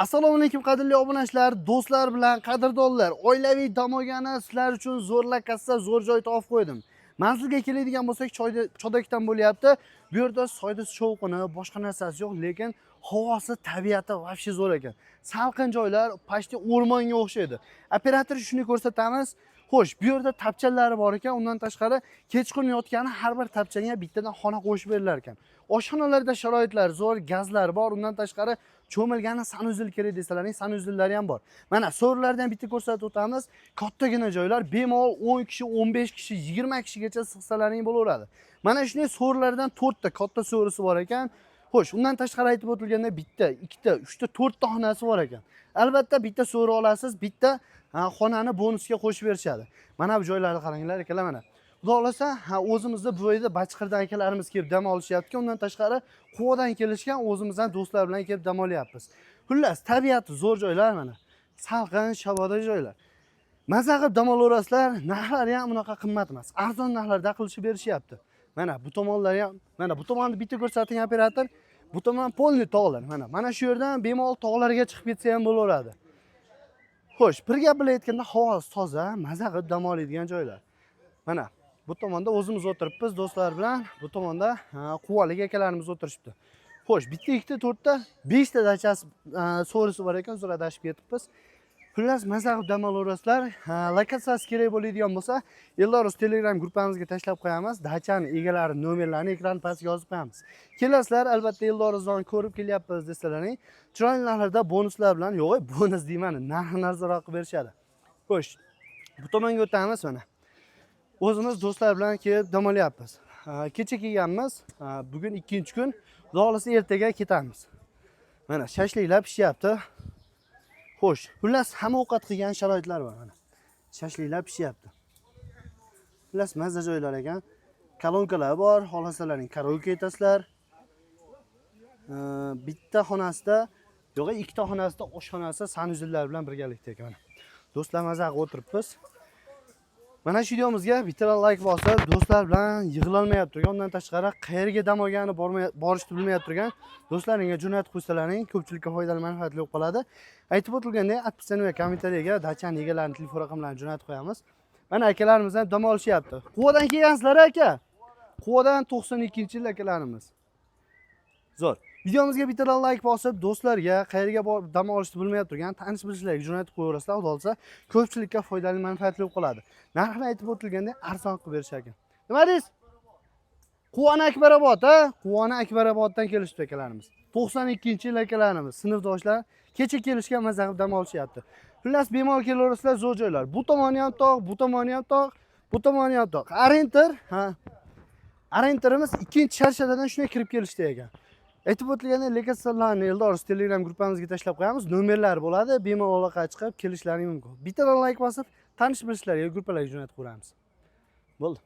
Assalomu alaykum qadrli obunachilar, do'stlar bilan qadrdonlar. Oilaviy dam olgani sizlar uchun zo'r lakassa, zo'r joy topib qo'ydim. Manzilga keladigan bo'lsak, chodakdan bo'lyapti. Bu yerda soyda shovqini, boshqa narsasi yo'q, lekin havosi, tabiati vobshe zo'r ekan. Salqin joylar, pashti o'rmonga o'xshaydi. Operator shuni ko'rsatamiz. Xo'sh, bu yerda tapchalari bor ekan, undan tashqari kechqurun yotgani har bir tapchaga bittadan xona qo'shib berilar ekan. Oshxonalarda sharoitlar zo'r, gazlar bor, undan tashqari cho'milgani sanuzil kerak desalaring, sanuzillari ham bor. Mana so'rlardan bitta ko'rsatib o'tamiz. Kattagina joylar, bemalol 10 kishi, 15 kishi, 20 kishigacha sig'salaring bo'laveradi. Mana shunday so'rlardan 4 ta katta so'risi bor ekan. Xo'sh, undan tashqari aytib o'tilganda bitta, ikkita, 3 ta, 4 ta xonasi bor ekan. Albatta bitta so'ri olasiz, bitta xonani bonusga qo'shib berishadi. Mana bu joylarni qaranglar akalar mana. Xudo xolasa, o'zimizda bu yerda Bachqirdan akalarimiz kelib dam olishyapti. Undan tashqari Quvadan kelishgan o'zimizdan do'stlar bilan kelib dam olyapmiz. Xullas, tabiati zo'r joylar mana. Salqin, shabada joylar. Maza qilib dam olaverasizlar, narxlari ham unaqa qimmat emas. Arzon narxlarda qilishib berishyapti. Mana bu tomonlari ham, mana bu tomonni bitta ko'rsating operator. Bu tomon polni tog'lar. Mana shu yerdan bemalol tog'larga chiqib ketsa ham bo'laveradi. Xo'sh, bir gap bilan aytganda havosi toza, maza qilib dam oladigan joylar. Mana bu tomonda o'zimiz o'tiribmiz do'stlar bilan, bu tomonda quvalik akalarimiz o'tirishibdi. Xo'sh, bitta, ikkita, to'rtta, 5 ta dachasi so'risi bor ekan, zo'r adashib ketibmiz. Xullas, maza qilib dam olaverasizlar. Lokatsiyasi kerak bo'ladigan bo'lsa, Eldorus Telegram gruppamizga tashlab qo'yamiz. Dachani egalari nomerlarini ekran pastiga yozib qo'yamiz. Kelasizlar, albatta Eldorusdan ko'rib kelyapmiz desalaring, chiroyli narxlarda bonuslar bilan, yo'q, bonus deyman, narxni arzonroq qilib berishadi. Xo'sh, bu tomonga o'tamiz mana. O'zimiz do'stlar bilan kelib dam olyapmiz. Kecha kelganmiz, bugun 2-kun. Xudo xolasa ertaga ketamiz. Mana shashliklar pishyapti. Xo'sh, xullas hamma ovqat qilgan sharoitlar bor mana. Shashliklar pishyapti. Xullas mazza joylar ekan. Kolonkalar bor, xolasalaring karaoke aytasizlar. Bitta xonasida, yo'q, ikkita xonasida oshxonasi sanuzillar bilan birgalikda ekan. Do'stlar maza qilib o'tiribmiz. Mana shu videomizga bitta like bosib, do'stlar bilan yig'ilolmayap turgan, undan tashqari qayerga dam olgani borishni bilmayap turgan do'stlaringga jo'natib qo'ysalaring, ko'pchilikka foydali manfaatli bo'lib qoladi. Aytib o'tilgandek, atpisani va kommentariyaga dachani egalarining telefon raqamlarini jo'natib qo'yamiz. Mana akalarimiz ham dam olishyapti. Quvadan kelgansizlar aka? Quvadan 92-yil akalarimiz. Zo'r. Videomizga bitta like bosib, do'stlarga qayerga dam olishni bilmayap turgan tanish bilishlarga jo'natib qo'yaverasizlar, xudo xolasa ko'pchilikka foydali manfaatli bo'lib qoladi. Narxini aytib o'tilganda arzon qilib berishar ekan. Nima deysiz? Quvona Akbarobod, Quvona Akbaroboddan kelishdi akalarimiz. 92-yil akalarimiz, sinfdoshlar kecha kelishgan, maza qilib dam olishyapti. Xullas bemalol kelaverasizlar, zo'r joylar. Bu tomoni ham tog', bu tomoni ham tog', bu tomoni ham tog'. Arenterimiz 2-Sharshadadan shunday kirib kelishdi ekan. Aytib o'tilganda lokatsiyalarni Eldorus Telegram gruppamizga tashlab qo'yamiz. Nomerlari bo'ladi, bemalol aloqaga chiqib kelishlaring mumkin. Bittadan like bosib, tanish bilishlarga, gruppalarga jo'natib qo'yamiz. Bo'ldi.